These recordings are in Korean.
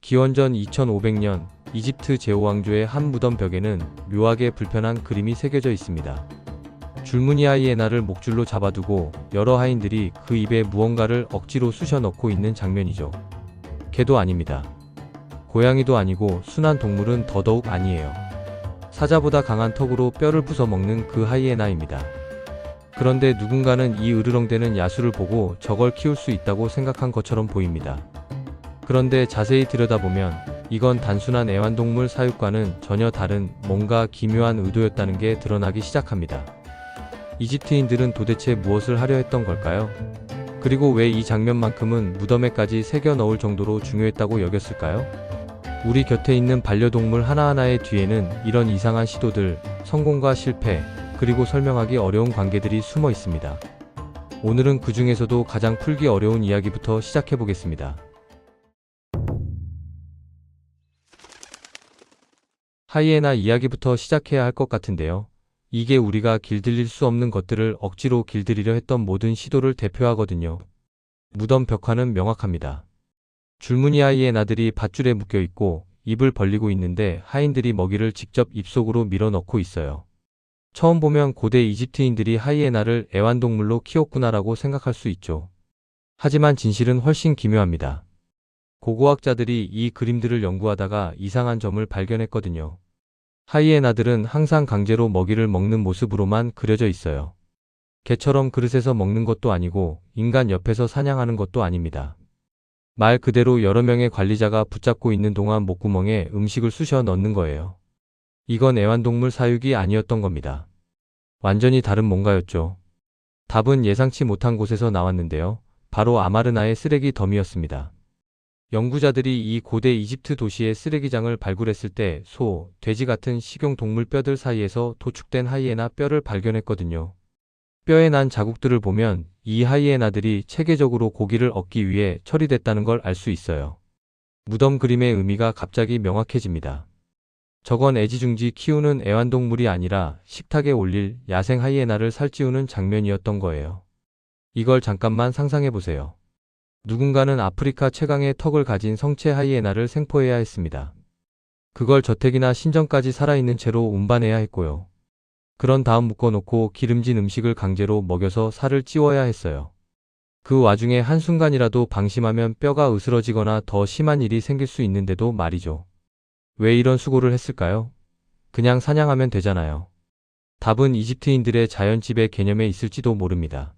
기원전 2500년 이집트 제후왕조의 한 무덤 벽에는 묘하게 불편한 그림이 새겨져 있습니다. 줄무늬 하이에나를 목줄로 잡아두고 여러 하인들이 그 입에 무언가를 억지로 쑤셔 넣고 있는 장면이죠. 개도 아닙니다. 고양이도 아니고 순한 동물은 더더욱 아니에요. 사자보다 강한 턱으로 뼈를 부숴 먹는 그 하이에나입니다. 그런데 누군가는 이 으르렁대는 야수를 보고 저걸 키울 수 있다고 생각한 것처럼 보입니다. 그런데 자세히 들여다보면 이건 단순한 애완동물 사육과는 전혀 다른 뭔가 기묘한 의도였다는 게 드러나기 시작합니다. 이집트인들은 도대체 무엇을 하려 했던 걸까요? 그리고 왜 이 장면만큼은 무덤에까지 새겨 넣을 정도로 중요했다고 여겼을까요? 우리 곁에 있는 반려동물 하나하나의 뒤에는 이런 이상한 시도들, 성공과 실패, 그리고 설명하기 어려운 관계들이 숨어 있습니다. 오늘은 그 중에서도 가장 풀기 어려운 이야기부터 시작해보겠습니다. 하이에나 이야기부터 시작해야 할 것 같은데요. 이게 우리가 길들일 수 없는 것들을 억지로 길들이려 했던 모든 시도를 대표하거든요. 무덤 벽화는 명확합니다. 줄무늬 하이에나들이 밧줄에 묶여 있고 입을 벌리고 있는데 하인들이 먹이를 직접 입속으로 밀어 넣고 있어요. 처음 보면 고대 이집트인들이 하이에나를 애완동물로 키웠구나라고 생각할 수 있죠. 하지만 진실은 훨씬 기묘합니다. 고고학자들이 이 그림들을 연구하다가 이상한 점을 발견했거든요. 하이에나들은 항상 강제로 먹이를 먹는 모습으로만 그려져 있어요. 개처럼 그릇에서 먹는 것도 아니고 인간 옆에서 사냥하는 것도 아닙니다. 말 그대로 여러 명의 관리자가 붙잡고 있는 동안 목구멍에 음식을 쑤셔 넣는 거예요. 이건 애완동물 사육이 아니었던 겁니다. 완전히 다른 뭔가였죠. 답은 예상치 못한 곳에서 나왔는데요. 바로 아마르나의 쓰레기 더미였습니다. 연구자들이 이 고대 이집트 도시의 쓰레기장을 발굴했을 때 소, 돼지 같은 식용 동물 뼈들 사이에서 도축된 하이에나 뼈를 발견했거든요. 뼈에 난 자국들을 보면 이 하이에나들이 체계적으로 고기를 얻기 위해 처리됐다는 걸 알 수 있어요. 무덤 그림의 의미가 갑자기 명확해집니다. 저건 애지중지 키우는 애완동물이 아니라 식탁에 올릴 야생 하이에나를 살찌우는 장면이었던 거예요. 이걸 잠깐만 상상해보세요. 누군가는 아프리카 최강의 턱을 가진 성체 하이에나를 생포해야 했습니다. 그걸 저택이나 신전까지 살아있는 채로 운반해야 했고요. 그런 다음 묶어놓고 기름진 음식을 강제로 먹여서 살을 찌워야 했어요. 그 와중에 한순간이라도 방심하면 뼈가 으스러지거나 더 심한 일이 생길 수 있는데도 말이죠. 왜 이런 수고를 했을까요? 그냥 사냥하면 되잖아요. 답은 이집트인들의 자연지배 개념에 있을지도 모릅니다.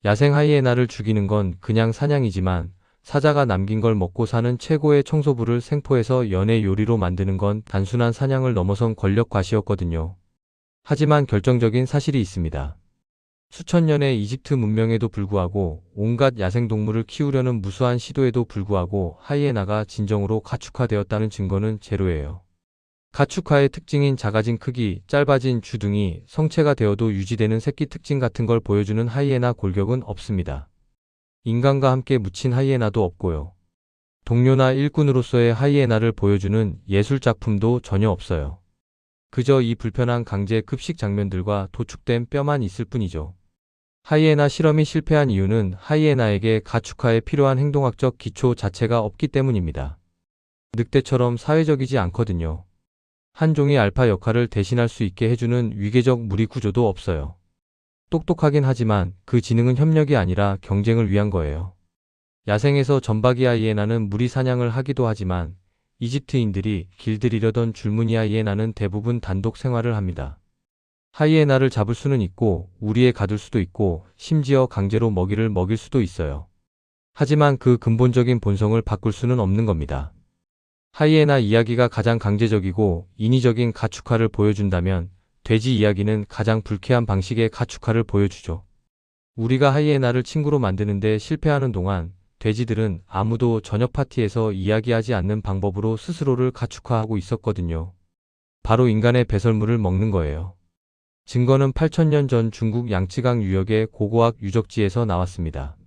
야생 하이에나를 죽이는 건 그냥 사냥이지만 사자가 남긴 걸 먹고 사는 최고의 청소부를 생포해서 연애 요리로 만드는 건 단순한 사냥을 넘어선 권력 과시였거든요. 하지만 결정적인 사실이 있습니다. 수천 년의 이집트 문명에도 불구하고 온갖 야생동물을 키우려는 무수한 시도에도 불구하고 하이에나가 진정으로 가축화되었다는 증거는 제로예요. 가축화의 특징인 작아진 크기, 짧아진 주둥이, 성체가 되어도 유지되는 새끼 특징 같은 걸 보여주는 하이에나 골격은 없습니다. 인간과 함께 묻힌 하이에나도 없고요. 동료나 일꾼으로서의 하이에나를 보여주는 예술작품도 전혀 없어요. 그저 이 불편한 강제 급식 장면들과 도축된 뼈만 있을 뿐이죠. 하이에나 실험이 실패한 이유는 하이에나에게 가축화에 필요한 행동학적 기초 자체가 없기 때문입니다. 늑대처럼 사회적이지 않거든요. 한 종이 알파 역할을 대신할 수 있게 해주는 위계적 무리 구조도 없어요. 똑똑하긴 하지만 그 지능은 협력이 아니라 경쟁을 위한 거예요. 야생에서 점박이 하이에나는 무리 사냥을 하기도 하지만 이집트인들이 길들이려던 줄무늬 하이에나는 대부분 단독 생활을 합니다. 하이에나를 잡을 수는 있고 우리에 가둘 수도 있고 심지어 강제로 먹이를 먹일 수도 있어요. 하지만 그 근본적인 본성을 바꿀 수는 없는 겁니다. 하이에나 이야기가 가장 강제적이고 인위적인 가축화를 보여준다면 돼지 이야기는 가장 불쾌한 방식의 가축화를 보여주죠. 우리가 하이에나를 친구로 만드는데 실패하는 동안 돼지들은 아무도 저녁 파티에서 이야기하지 않는 방법으로 스스로를 가축화하고 있었거든요. 바로 인간의 배설물을 먹는 거예요. 증거는 8000년 전 중국 양쯔강 유역의 고고학 유적지에서 나왔습니다.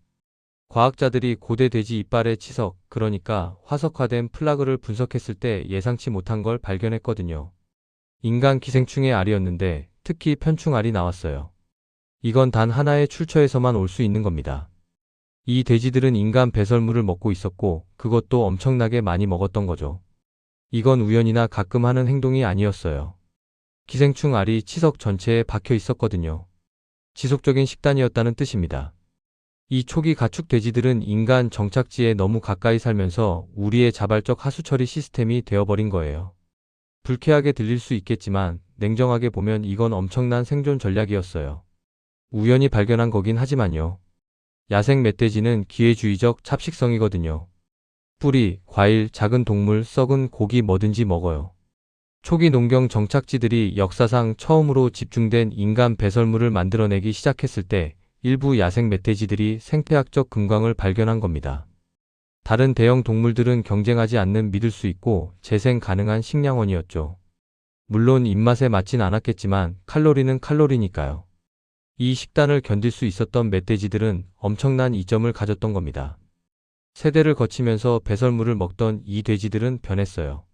과학자들이 고대 돼지 이빨의 치석, 그러니까 화석화된 플라그를 분석했을 때 예상치 못한 걸 발견했거든요. 인간 기생충의 알이었는데 특히 편충알이 나왔어요. 이건 단 하나의 출처에서만 올 수 있는 겁니다. 이 돼지들은 인간 배설물을 먹고 있었고 그것도 엄청나게 많이 먹었던 거죠. 이건 우연이나 가끔 하는 행동이 아니었어요. 기생충 알이 치석 전체에 박혀 있었거든요. 지속적인 식단이었다는 뜻입니다. 이 초기 가축 돼지들은 인간 정착지에 너무 가까이 살면서 우리의 자발적 하수 처리 시스템이 되어버린 거예요. 불쾌하게 들릴 수 있겠지만 냉정하게 보면 이건 엄청난 생존 전략이었어요. 우연히 발견한 거긴 하지만요. 야생 멧돼지는 기회주의적 잡식성이거든요. 뿌리, 과일, 작은 동물, 썩은 고기 뭐든지 먹어요. 초기 농경 정착지들이 역사상 처음으로 집중된 인간 배설물을 만들어내기 시작했을 때 일부 야생 멧돼지들이 생태학적 금광을 발견한 겁니다. 다른 대형 동물들은 경쟁하지 않는 믿을 수 있고 재생 가능한 식량원이었죠. 물론 입맛에 맞진 않았겠지만 칼로리는 칼로리니까요. 이 식단을 견딜 수 있었던 멧돼지들은 엄청난 이점을 가졌던 겁니다. 세대를 거치면서 배설물을 먹던 이 돼지들은 변했어요.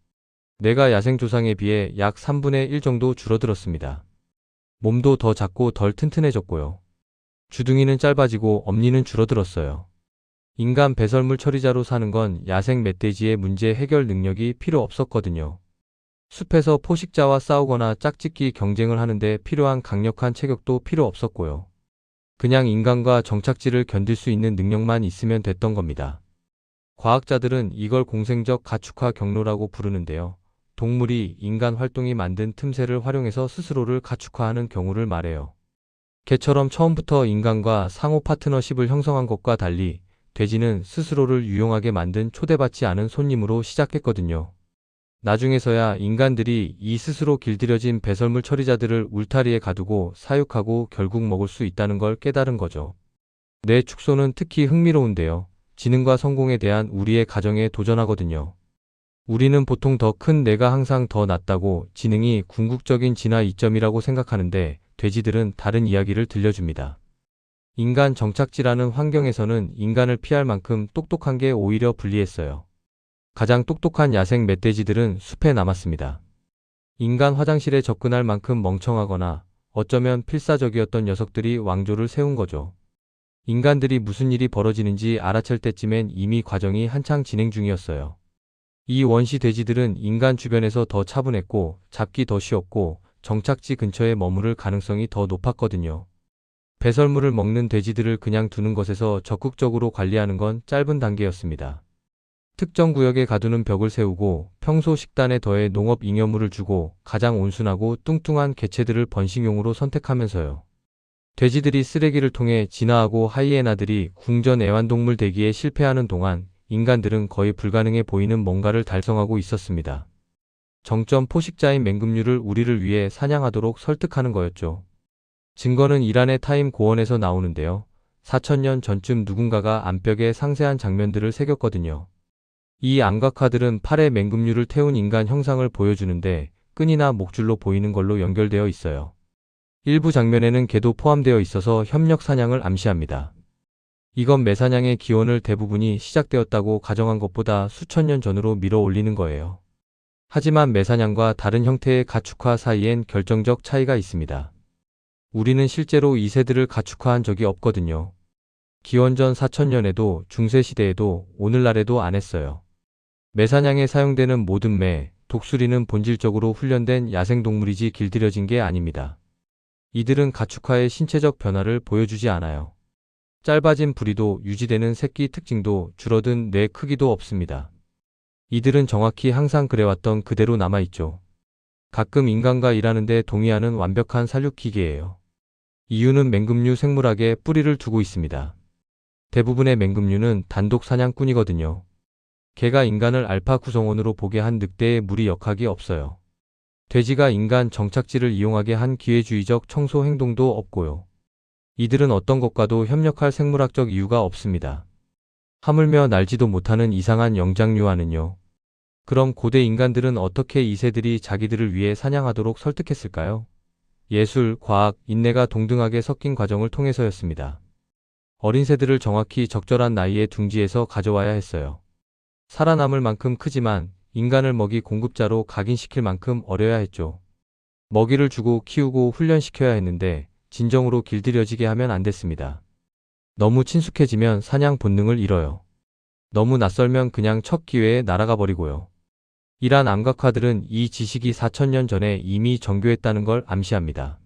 뇌가 야생 조상에 비해 약 3분의 1 정도 줄어들었습니다. 몸도 더 작고 덜 튼튼해졌고요. 주둥이는 짧아지고 엄니는 줄어들었어요. 인간 배설물 처리자로 사는 건 야생 멧돼지의 문제 해결 능력이 필요 없었거든요. 숲에서 포식자와 싸우거나 짝짓기 경쟁을 하는데 필요한 강력한 체격도 필요 없었고요. 그냥 인간과 정착지를 견딜 수 있는 능력만 있으면 됐던 겁니다. 과학자들은 이걸 공생적 가축화 경로라고 부르는데요. 동물이 인간 활동이 만든 틈새를 활용해서 스스로를 가축화하는 경우를 말해요. 개처럼 처음부터 인간과 상호 파트너십을 형성한 것과 달리 돼지는 스스로를 유용하게 만든 초대받지 않은 손님으로 시작했거든요. 나중에서야 인간들이 이 스스로 길들여진 배설물 처리자들을 울타리에 가두고 사육하고 결국 먹을 수 있다는 걸 깨달은 거죠. 뇌 축소는 특히 흥미로운데요. 지능과 성공에 대한 우리의 가정에 도전하거든요. 우리는 보통 더 큰 뇌가 항상 더 낫다고 지능이 궁극적인 진화 이점이라고 생각하는데 돼지들은 다른 이야기를 들려줍니다. 인간 정착지라는 환경에서는 인간을 피할 만큼 똑똑한 게 오히려 불리했어요. 가장 똑똑한 야생 멧돼지들은 숲에 남았습니다. 인간 화장실에 접근할 만큼 멍청하거나 어쩌면 필사적이었던 녀석들이 왕조를 세운 거죠. 인간들이 무슨 일이 벌어지는지 알아챌 때쯤엔 이미 과정이 한창 진행 중이었어요. 이 원시 돼지들은 인간 주변에서 더 차분했고 잡기 더 쉬웠고 정착지 근처에 머무를 가능성이 더 높았거든요. 배설물을 먹는 돼지들을 그냥 두는 것에서 적극적으로 관리하는 건 짧은 단계였습니다. 특정 구역에 가두는 벽을 세우고 평소 식단에 더해 농업 잉여물을 주고 가장 온순하고 뚱뚱한 개체들을 번식용으로 선택하면서요. 돼지들이 쓰레기를 통해 진화하고 하이에나들이 궁전 애완동물 되기에 실패하는 동안 인간들은 거의 불가능해 보이는 뭔가를 달성하고 있었습니다. 정점 포식자인 맹금류를 우리를 위해 사냥하도록 설득하는 거였죠. 증거는 이란의 타임 고원에서 나오는데요. 4000년 전쯤 누군가가 암벽에 상세한 장면들을 새겼거든요. 이 암각화들은 팔에 맹금류를 태운 인간 형상을 보여주는데 끈이나 목줄로 보이는 걸로 연결되어 있어요. 일부 장면에는 개도 포함되어 있어서 협력 사냥을 암시합니다. 이건 매사냥의 기원을 대부분이 시작되었다고 가정한 것보다 수천 년 전으로 밀어 올리는 거예요. 하지만 매사냥과 다른 형태의 가축화 사이엔 결정적 차이가 있습니다. 우리는 실제로 이 새들을 가축화한 적이 없거든요. 기원전 4000년에도 중세시대에도 오늘날에도 안 했어요. 매사냥에 사용되는 모든 매, 독수리는 본질적으로 훈련된 야생동물이지 길들여진 게 아닙니다. 이들은 가축화의 신체적 변화를 보여주지 않아요. 짧아진 부리도 유지되는 새끼 특징도 줄어든 뇌 크기도 없습니다. 이들은 정확히 항상 그래왔던 그대로 남아있죠. 가끔 인간과 일하는데 동의하는 완벽한 살육기계예요. 이유는 맹금류 생물학에 뿌리를 두고 있습니다. 대부분의 맹금류는 단독 사냥꾼이거든요. 개가 인간을 알파 구성원으로 보게 한 늑대의 무리 역학이 없어요. 돼지가 인간 정착지를 이용하게 한 기회주의적 청소 행동도 없고요. 이들은 어떤 것과도 협력할 생물학적 이유가 없습니다. 하물며 날지도 못하는 이상한 영장류와는요. 그럼 고대 인간들은 어떻게 이 새들이 자기들을 위해 사냥하도록 설득했을까요? 예술, 과학, 인내가 동등하게 섞인 과정을 통해서였습니다. 어린 새들을 정확히 적절한 나이에 둥지에서 가져와야 했어요. 살아남을 만큼 크지만 인간을 먹이 공급자로 각인시킬 만큼 어려야 했죠. 먹이를 주고 키우고 훈련시켜야 했는데 진정으로 길들여지게 하면 안 됐습니다. 너무 친숙해지면 사냥 본능을 잃어요. 너무 낯설면 그냥 첫 기회에 날아가 버리고요. 이란 암각화들은 이 지식이 4천년 전에 이미 정교했다는 걸 암시합니다.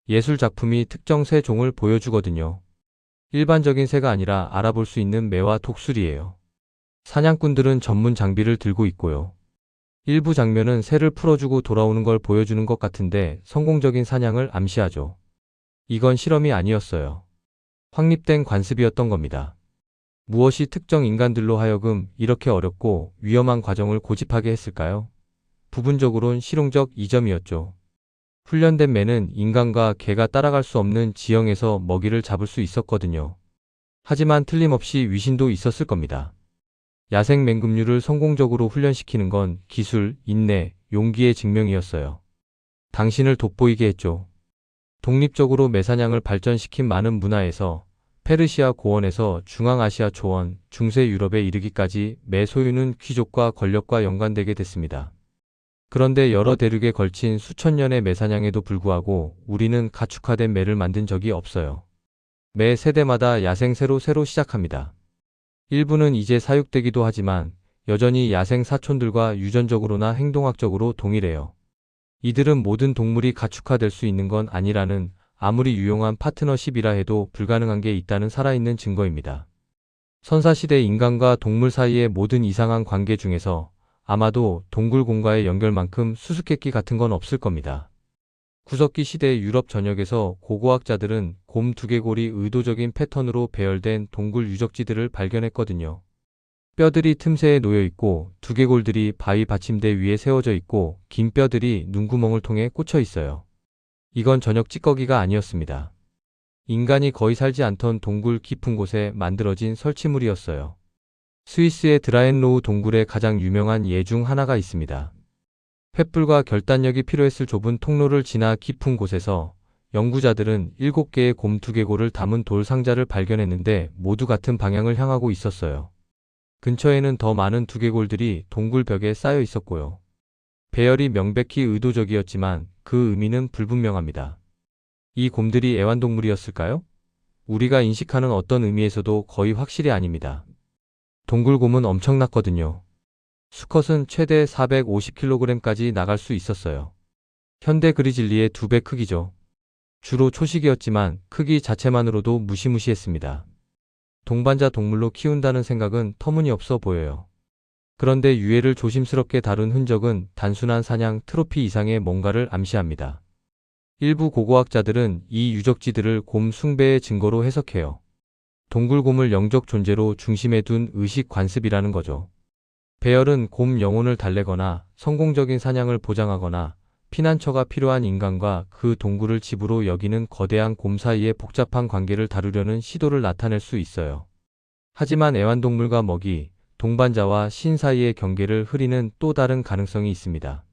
예술 작품이 특정 새 종을 보여주거든요. 일반적인 새가 아니라 알아볼 수 있는 매와 독수리예요. 사냥꾼들은 전문 장비를 들고 있고요. 일부 장면은 새를 풀어주고 돌아오는 걸 보여주는 것 같은데 성공적인 사냥을 암시하죠. 이건 실험이 아니었어요. 확립된 관습이었던 겁니다. 무엇이 특정 인간들로 하여금 이렇게 어렵고 위험한 과정을 고집하게 했을까요? 부분적으론 실용적 이점이었죠. 훈련된 매는 인간과 개가 따라갈 수 없는 지형에서 먹이를 잡을 수 있었거든요. 하지만 틀림없이 위신도 있었을 겁니다. 야생 맹금류를 성공적으로 훈련시키는 건 기술, 인내, 용기의 증명이었어요. 당신을 돋보이게 했죠. 독립적으로 매사냥을 발전시킨 많은 문화에서 페르시아 고원에서 중앙아시아 초원, 중세 유럽에 이르기까지 매 소유는 귀족과 권력과 연관되게 됐습니다. 그런데 여러 대륙에 걸친 수천 년의 매사냥에도 불구하고 우리는 가축화된 매를 만든 적이 없어요. 매 세대마다 야생새로 새로 시작합니다. 일부는 이제 사육되기도 하지만 여전히 야생 사촌들과 유전적으로나 행동학적으로 동일해요. 이들은 모든 동물이 가축화될 수 있는 건 아니라는 아무리 유용한 파트너십이라 해도 불가능한 게 있다는 살아있는 증거입니다. 선사시대 인간과 동물 사이의 모든 이상한 관계 중에서 아마도 동굴곰과의 연결만큼 수수께끼 같은 건 없을 겁니다. 구석기 시대 유럽 전역에서 고고학자들은 곰 두개골이 의도적인 패턴으로 배열된 동굴 유적지들을 발견했거든요. 뼈들이 틈새에 놓여 있고 두개골들이 바위 받침대 위에 세워져 있고 긴 뼈들이 눈구멍을 통해 꽂혀 있어요. 이건 저녁 찌꺼기가 아니었습니다. 인간이 거의 살지 않던 동굴 깊은 곳에 만들어진 설치물이었어요. 스위스의 드라엔로우 동굴에 가장 유명한 예 중 하나가 있습니다. 횃불과 결단력이 필요했을 좁은 통로를 지나 깊은 곳에서 연구자들은 7개의 곰 두개골을 담은 돌 상자를 발견했는데 모두 같은 방향을 향하고 있었어요. 근처에는 더 많은 두개골들이 동굴 벽에 쌓여 있었고요. 배열이 명백히 의도적이었지만 그 의미는 불분명합니다. 이 곰들이 애완동물이었을까요? 우리가 인식하는 어떤 의미에서도 거의 확실히 아닙니다. 동굴곰은 엄청났거든요. 수컷은 최대 450kg까지 나갈 수 있었어요. 현대 그리즐리의 2배 크기죠. 주로 초식이었지만 크기 자체만으로도 무시무시했습니다. 동반자 동물로 키운다는 생각은 터무니없어 보여요. 그런데 유해를 조심스럽게 다룬 흔적은 단순한 사냥 트로피 이상의 뭔가를 암시합니다. 일부 고고학자들은 이 유적지들을 곰 숭배의 증거로 해석해요. 동굴곰을 영적 존재로 중심에 둔 의식 관습이라는 거죠. 배열은 곰 영혼을 달래거나 성공적인 사냥을 보장하거나 피난처가 필요한 인간과 그 동굴을 집으로 여기는 거대한 곰 사이의 복잡한 관계를 다루려는 시도를 나타낼 수 있어요. 하지만 애완동물과 먹이, 동반자와 신 사이의 경계를 흐리는 또 다른 가능성이 있습니다.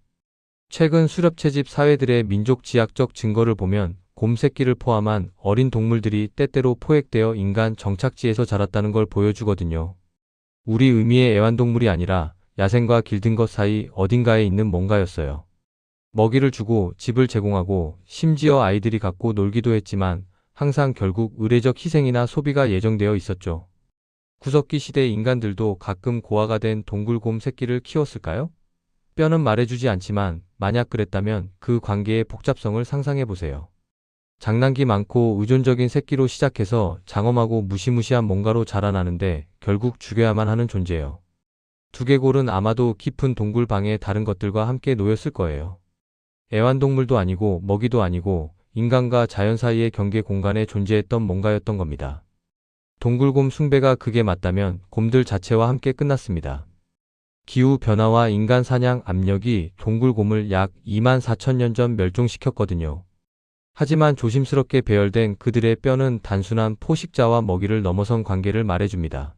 최근 수렵채집 사회들의 민족 지학적 증거를 보면 곰 새끼를 포함한 어린 동물들이 때때로 포획되어 인간 정착지에서 자랐다는 걸 보여주거든요. 우리 의미의 애완동물이 아니라 야생과 길든 것 사이 어딘가에 있는 뭔가였어요. 먹이를 주고 집을 제공하고 심지어 아이들이 갖고 놀기도 했지만 항상 결국 의례적 희생이나 소비가 예정되어 있었죠. 구석기 시대 인간들도 가끔 고아가 된 동굴곰 새끼를 키웠을까요? 뼈는 말해주지 않지만 만약 그랬다면 그 관계의 복잡성을 상상해보세요. 장난기 많고 의존적인 새끼로 시작해서 장엄하고 무시무시한 뭔가로 자라나는데 결국 죽여야만 하는 존재예요. 두개골은 아마도 깊은 동굴 방에 다른 것들과 함께 놓였을 거예요. 애완동물도 아니고 먹이도 아니고 인간과 자연 사이의 경계 공간에 존재했던 뭔가였던 겁니다. 동굴곰 숭배가 그게 맞다면 곰들 자체와 함께 끝났습니다. 기후 변화와 인간 사냥 압력이 동굴곰을 약 24,000년 전 멸종시켰거든요. 하지만 조심스럽게 배열된 그들의 뼈는 단순한 포식자와 먹이를 넘어선 관계를 말해줍니다.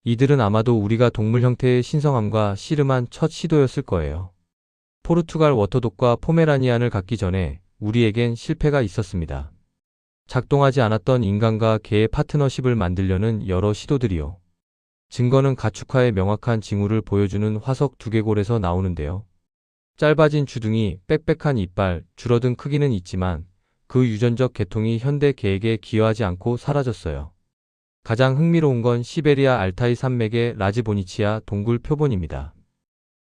이들은 아마도 우리가 동물 형태의 신성함과 씨름한 첫 시도였을 거예요. 포르투갈 워터독과 포메라니안을 갖기 전에 우리에겐 실패가 있었습니다. 작동하지 않았던 인간과 개의 파트너십을 만들려는 여러 시도들이요. 증거는 가축화의 명확한 징후를 보여주는 화석 두개골에서 나오는데요. 짧아진 주둥이, 빽빽한 이빨, 줄어든 크기는 있지만 그 유전적 계통이 현대 개에게 기여하지 않고 사라졌어요. 가장 흥미로운 건 시베리아 알타이 산맥의 라즈보니치아 동굴 표본입니다.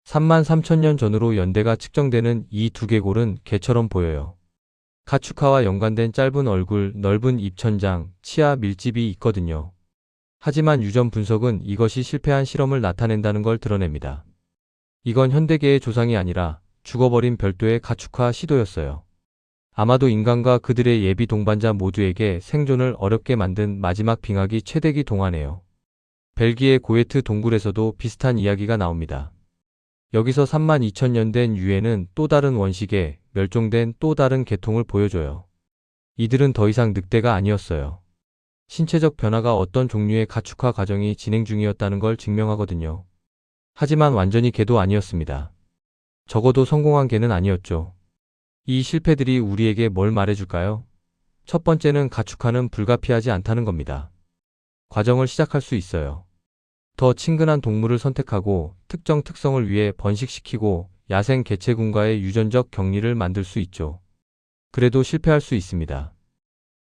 33,000년 전으로 연대가 측정되는 이 두개골은 개처럼 보여요. 가축화와 연관된 짧은 얼굴, 넓은 입천장, 치아 밀집이 있거든요. 하지만 유전 분석은 이것이 실패한 실험을 나타낸다는 걸 드러냅니다. 이건 현대계의 조상이 아니라 죽어버린 별도의 가축화 시도였어요. 아마도 인간과 그들의 예비 동반자 모두에게 생존을 어렵게 만든 마지막 빙하기 최대기 동화네요. 벨기에 고에트 동굴에서도 비슷한 이야기가 나옵니다. 여기서 32,000년 된 유해는 또 다른 원식의 멸종된 또 다른 계통을 보여줘요. 이들은 더 이상 늑대가 아니었어요. 신체적 변화가 어떤 종류의 가축화 과정이 진행 중이었다는 걸 증명하거든요. 하지만 완전히 개도 아니었습니다. 적어도 성공한 개는 아니었죠. 이 실패들이 우리에게 뭘 말해줄까요? 첫 번째는 가축화는 불가피하지 않다는 겁니다. 과정을 시작할 수 있어요. 더 친근한 동물을 선택하고 특정 특성을 위해 번식시키고 야생 개체군과의 유전적 격리를 만들 수 있죠. 그래도 실패할 수 있습니다.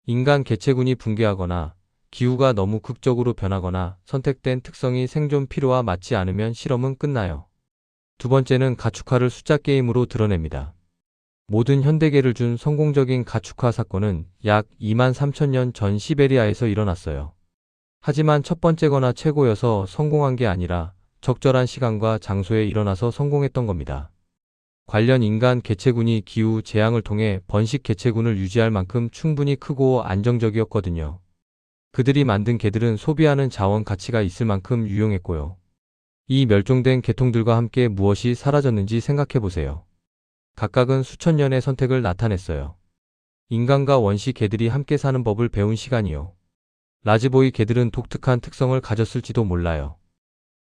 인간 개체군이 붕괴하거나 기후가 너무 극적으로 변하거나 선택된 특성이 생존 필요와 맞지 않으면 실험은 끝나요. 두 번째는 가축화를 숫자 게임으로 드러냅니다. 모든 현대계를 준 성공적인 가축화 사건은 약 23,000년 전 시베리아에서 일어났어요. 하지만 첫 번째거나 최고여서 성공한 게 아니라 적절한 시간과 장소에 일어나서 성공했던 겁니다. 관련 인간 개체군이 기후 재앙을 통해 번식 개체군을 유지할 만큼 충분히 크고 안정적이었거든요. 그들이 만든 개들은 소비하는 자원 가치가 있을 만큼 유용했고요. 이 멸종된 계통들과 함께 무엇이 사라졌는지 생각해 보세요. 각각은 수천 년의 선택을 나타냈어요. 인간과 원시 개들이 함께 사는 법을 배운 시간이요. 라즈보이 개들은 독특한 특성을 가졌을지도 몰라요.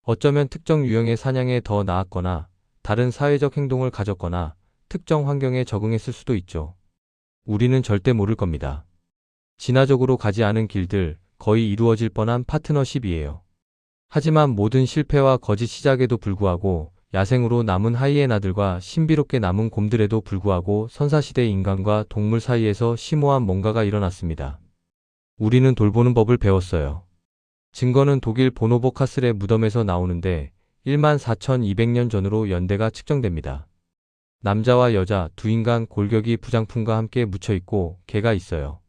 어쩌면 특정 유형의 사냥에 더 나았거나 다른 사회적 행동을 가졌거나 특정 환경에 적응했을 수도 있죠. 우리는 절대 모를 겁니다. 진화적으로 가지 않은 길들, 거의 이루어질 뻔한 파트너십이에요. 하지만 모든 실패와 거짓 시작에도 불구하고 야생으로 남은 하이에나들과 신비롭게 남은 곰들에도 불구하고 선사시대 인간과 동물 사이에서 심오한 뭔가가 일어났습니다. 우리는 돌보는 법을 배웠어요. 증거는 독일 보노보 카슬의 무덤에서 나오는데 14,200년 전으로 연대가 측정됩니다. 남자와 여자 두 인간 골격이 부장품과 함께 묻혀있고 개가 있어요.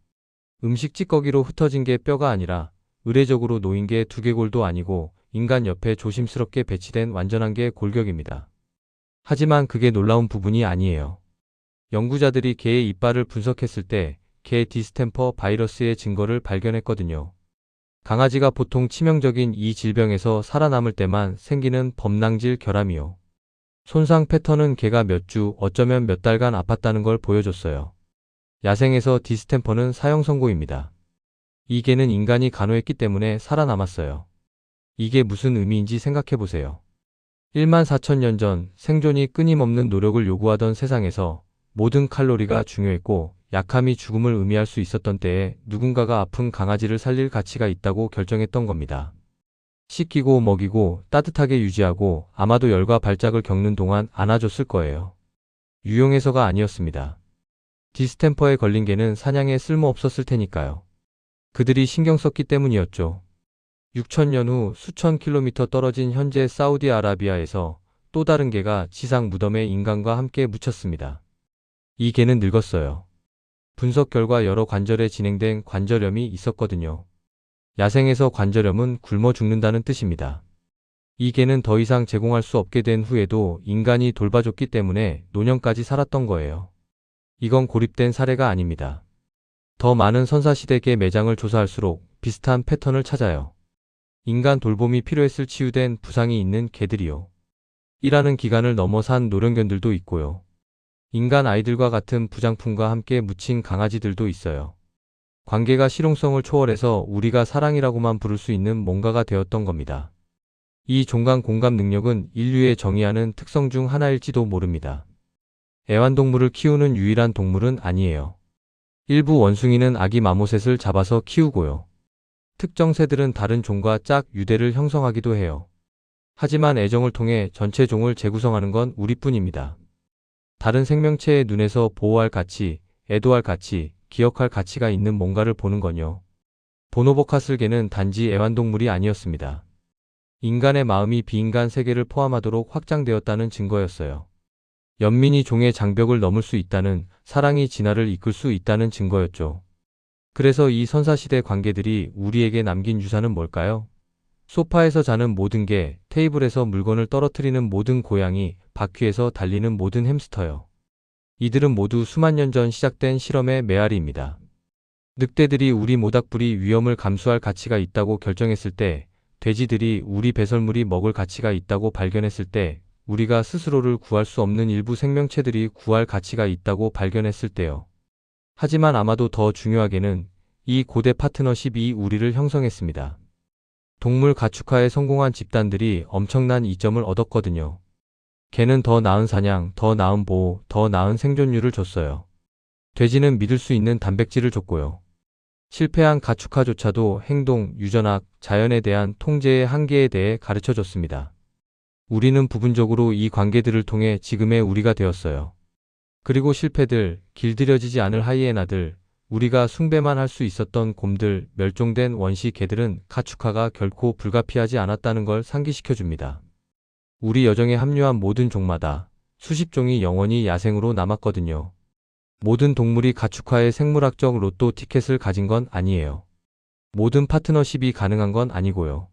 음식 찌꺼기로 흩어진 게 뼈가 아니라 의례적으로 놓인 게 두개골도 아니고 인간 옆에 조심스럽게 배치된 완전한 게 골격입니다. 하지만 그게 놀라운 부분이 아니에요. 연구자들이 개의 이빨을 분석했을 때 개 디스템퍼 바이러스의 증거를 발견했거든요. 강아지가 보통 치명적인 이 질병에서 살아남을 때만 생기는 범낭질 결함이요. 손상 패턴은 개가 몇 주, 어쩌면 몇 달간 아팠다는 걸 보여줬어요. 야생에서 디스템퍼는 사형 선고입니다. 이 개는 인간이 간호했기 때문에 살아남았어요. 이게 무슨 의미인지 생각해보세요. 14,000년 전 생존이 끊임없는 노력을 요구하던 세상에서 모든 칼로리가 중요했고 약함이 죽음을 의미할 수 있었던 때에 누군가가 아픈 강아지를 살릴 가치가 있다고 결정했던 겁니다. 씻기고 먹이고 따뜻하게 유지하고 아마도 열과 발작을 겪는 동안 안아줬을 거예요. 유용해서가 아니었습니다. 디스템퍼에 걸린 개는 사냥에 쓸모 없었을 테니까요. 그들이 신경 썼기 때문이었죠. 6,000년 후 수천 킬로미터 떨어진 현재 사우디아라비아에서 또 다른 개가 지상 무덤에 인간과 함께 묻혔습니다. 이 개는 늙었어요. 분석 결과 여러 관절에 진행된 관절염이 있었거든요. 야생에서 관절염은 굶어 죽는다는 뜻입니다. 이 개는 더 이상 제공할 수 없게 된 후에도 인간이 돌봐줬기 때문에 노년까지 살았던 거예요. 이건 고립된 사례가 아닙니다. 더 많은 선사시대 개 매장을 조사할수록 비슷한 패턴을 찾아요. 인간 돌봄이 필요했을 치유된 부상이 있는 개들이요. 일하는 기간을 넘어 산 노령견들도 있고요. 인간 아이들과 같은 부장품과 함께 묻힌 강아지들도 있어요. 관계가 실용성을 초월해서 우리가 사랑이라고만 부를 수 있는 뭔가가 되었던 겁니다. 이 종간 공감 능력은 인류의 정의하는 특성 중 하나일지도 모릅니다. 애완동물을 키우는 유일한 동물은 아니에요. 일부 원숭이는 아기 마모셋을 잡아서 키우고요. 특정 새들은 다른 종과 짝 유대를 형성하기도 해요. 하지만 애정을 통해 전체 종을 재구성하는 건 우리뿐입니다. 다른 생명체의 눈에서 보호할 가치, 애도할 가치, 기억할 가치가 있는 뭔가를 보는 건요. 보노보카슬개는 단지 애완동물이 아니었습니다. 인간의 마음이 비인간 세계를 포함하도록 확장되었다는 증거였어요. 연민이 종의 장벽을 넘을 수 있다는, 사랑이 진화를 이끌 수 있다는 증거였죠. 그래서 이 선사시대 관계들이 우리에게 남긴 유산은 뭘까요? 소파에서 자는 모든 개, 테이블에서 물건을 떨어뜨리는 모든 고양이, 바퀴에서 달리는 모든 햄스터요. 이들은 모두 수만 년 전 시작된 실험의 메아리입니다. 늑대들이 우리 모닥불이 위험을 감수할 가치가 있다고 결정했을 때, 돼지들이 우리 배설물이 먹을 가치가 있다고 발견했을 때, 우리가 스스로를 구할 수 없는 일부 생명체들이 구할 가치가 있다고 발견했을 때요. 하지만 아마도 더 중요하게는 이 고대 파트너십이 우리를 형성했습니다. 동물 가축화에 성공한 집단들이 엄청난 이점을 얻었거든요. 개는 더 나은 사냥, 더 나은 보호, 더 나은 생존율을 줬어요. 돼지는 믿을 수 있는 단백질을 줬고요. 실패한 가축화조차도 행동, 유전학, 자연에 대한 통제의 한계에 대해 가르쳐 줬습니다. 우리는 부분적으로 이 관계들을 통해 지금의 우리가 되었어요. 그리고 실패들, 길들여지지 않을 하이에나들, 우리가 숭배만 할 수 있었던 곰들, 멸종된 원시 개들은 가축화가 결코 불가피하지 않았다는 걸 상기시켜줍니다. 우리 여정에 합류한 모든 종마다 수십 종이 영원히 야생으로 남았거든요. 모든 동물이 가축화의 생물학적 로또 티켓을 가진 건 아니에요. 모든 파트너십이 가능한 건 아니고요.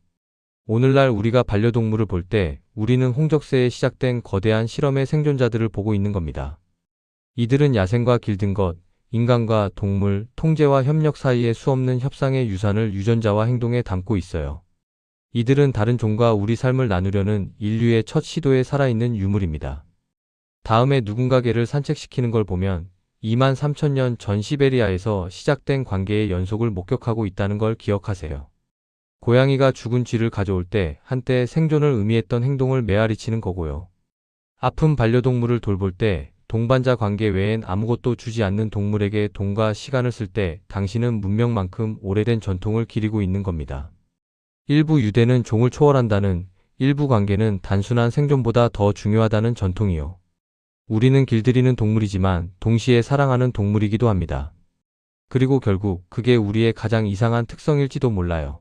오늘날 우리가 반려동물을 볼 때 우리는 홍적세에 시작된 거대한 실험의 생존자들을 보고 있는 겁니다. 이들은 야생과 길든 것, 인간과 동물, 통제와 협력 사이의 수없는 협상의 유산을 유전자와 행동에 담고 있어요. 이들은 다른 종과 우리 삶을 나누려는 인류의 첫 시도에 살아있는 유물입니다. 다음에 누군가 개를 산책시키는 걸 보면 23,000년 전 시베리아에서 시작된 관계의 연속을 목격하고 있다는 걸 기억하세요. 고양이가 죽은 쥐를 가져올 때 한때 생존을 의미했던 행동을 메아리치는 거고요. 아픈 반려동물을 돌볼 때 동반자 관계 외엔 아무것도 주지 않는 동물에게 돈과 시간을 쓸 때 당신은 문명만큼 오래된 전통을 기리고 있는 겁니다. 일부 유대는 종을 초월한다는, 일부 관계는 단순한 생존보다 더 중요하다는 전통이요. 우리는 길들이는 동물이지만 동시에 사랑하는 동물이기도 합니다. 그리고 결국 그게 우리의 가장 이상한 특성일지도 몰라요.